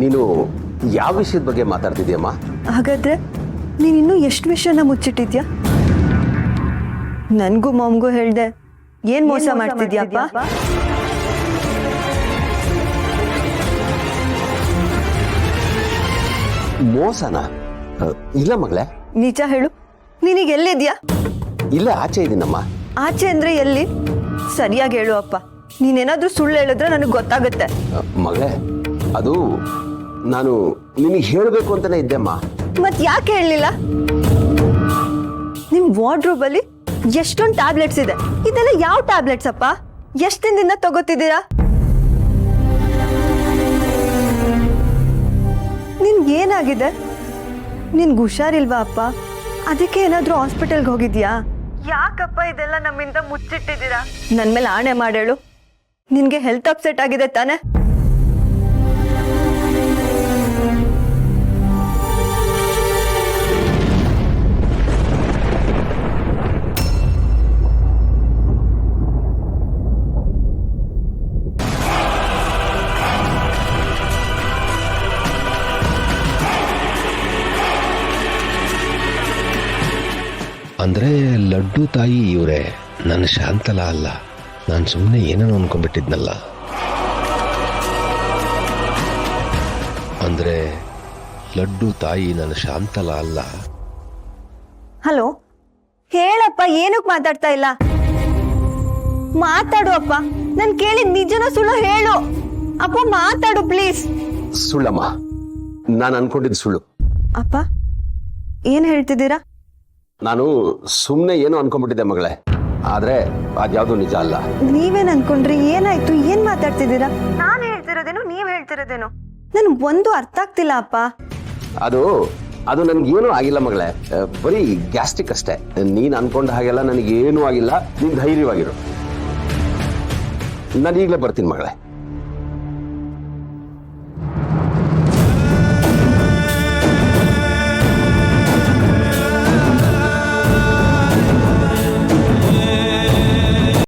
ನೀನು ಯಾವ ವಿಷಯದ ಬಗ್ಗೆ ಮಾತಾಡ್ತಿದ್ಯಮ್ಮ? ಹಾಗಾದ್ರೆ ನೀನಿನ್ನೂ ಎಷ್ಟು ವಿಷಯನ ಮುಚ್ಚಿಟ್ಟಿದ್ಯಾ? ನನ್ಗೂ ಮಾಮ್ಗೂ ಹೇಳ್ದೆ ಏನ್ ಮೋಸ ಮಾಡ್ತಿದ್ಯಪ್ಪ? ಮೋಸನ? ಇಲ್ಲ ಮಗಳೇ. ನಿಜ ಹೇಳು, ನೀನೀಗ ಎಲ್ಲಿದ್ಯಾ? ಇಲ್ಲ, ಆಚೆ ಇದ್ದೀನಮ್ಮ. ಆಚೆ ಅಂದ್ರೆ ಎಲ್ಲಿ? ಸರಿಯಾಗಿ ಹೇಳು ಅಪ್ಪ. ನೀನೇನಾದ್ರೂ ಸುಳ್ಳು ಹೇಳಿದ್ರೆ ನನಗೆ ಗೊತ್ತಾಗುತ್ತೆ. ಮಗಳೇ, ಅದು ನಾನು ನಿನಗೆ ಹೇಳಬೇಕು ಅಂತಾನೆ ಇದ್ದೆಮ್ಮ. ಮತ್ ಯಾಕೆ ಹೇಳಲಿಲ್ಲ? ನಿಮ್ ವಾರ್ಡ್ರೋಬ್ ಅಲ್ಲಿ ಎಷ್ಟೊಂದು ಟ್ಯಾಬ್ಲೆಟ್ಸ್ ಇದೆ. ಇದೆಲ್ಲ ಯಾವ ಟ್ಯಾಬ್ಲೆಟ್ಸ್ ಅಪ್ಪ? ಎಷ್ಟು ದಿನದಿಂದ ತಗೋತಿದ್ದೀರಾ? ನಿನ್ಗೆ ಏನಾಗಿದೆ? ನಿನ್ಗೆ ಹುಷಾರಿಲ್ವಾ ಅಪ್ಪ? ಅದಕ್ಕೆ ಏನಾದ್ರೂ ಹಾಸ್ಪಿಟಲ್ಗೆ ಹೋಗಿದ್ಯಾ? ಯಾಕಪ್ಪ ಇದೆಲ್ಲ ನಮ್ಮಿಂದ ಮುಚ್ಚಿಟ್ಟಿದ್ದೀರಾ? ನನ್ ಮೇಲೆ ಆಣೆ ಮಾಡೇಳು, ನಿನ್ಗೆ ಹೆಲ್ತ್ ಅಪ್ಸೆಟ್ ಆಗಿದೆ ತಾನೆ? ಅಂದರೆ ಲಡ್ಡು ತಾಯಿ ಇವರೇ, ನನ್ನ ಶಾಂತಲಾ ಅಲ್ಲ. ನಾನು ಸುಮ್ಮನೆ ಏನೇನೋ ಅನ್ಕೊಂಡ್ಬಿಟ್ಟಿದ್ನಲ್ಲ. ಅಂದರೆ ಲಡ್ಡು ತಾಯಿ ನನ್ನ ಶಾಂತಲಾ ಅಲ್ಲ. ಹಲೋ, ಹೇಳಪ್ಪ, ಏನಕ್ಕೆ ಮಾತಾಡ್ತಾ ಇಲ್ಲ? ಮಾತಾಡು ಅಪ್ಪ, ನಾನು ಕೇಳಿದ ನಿಜನೋ ಸುಳ್ಳು ಹೇಳು ಅಪ್ಪ. ಮಾತಾಡು ಪ್ಲೀಸ್. ಸುಳ್ಳಮ್ಮ, ನಾನು ಅನ್ಕೊಂಡಿದ್ದು ಸುಳ್ಳು. ಅಪ್ಪ, ಏನ್ ಹೇಳ್ತಿದ್ದೀರಾ? ನಾನು ಸುಮ್ಮನೆ ಏನೋ ಅನ್ಕೊಂಡ್ಬಿಟ್ಟಿದ್ದೆ ಮಗಳೇ, ಆದ್ರೆ ಅದ್ಯಾವುದು ನಿಜ ಅಲ್ಲ. ನೀವೇನ್ ಅನ್ಕೊಂಡ್ರಿ? ಏನಾಯ್ತು? ಏನ್ ಮಾತಾಡ್ತಿದ್ದೀರಾ? ನಾನು ಹೇಳ್ತಿರೋದೇನು, ನೀವ್ ಹೇಳ್ತಿರೋದೇನು? ನನ್ಗೆ ಒಂದು ಅರ್ಥ ಆಗ್ತಿಲ್ಲ ಅಪ್ಪ. ಅದು ನನ್ಗೇನು ಆಗಿಲ್ಲ ಮಗಳೇ, ಬರೀ ಗ್ಯಾಸ್ಟ್ರಿಕ್ ಅಷ್ಟೇ. ನೀನ್ ಅನ್ಕೊಂಡ ಹಾಗೆಲ್ಲ ನನಗೇನು ಆಗಿಲ್ಲ. ನೀನ್ ಧೈರ್ಯವಾಗಿರು. ನಾನು ಈಗಲೇ ಬರ್ತೀನಿ ಮಗಳೇ.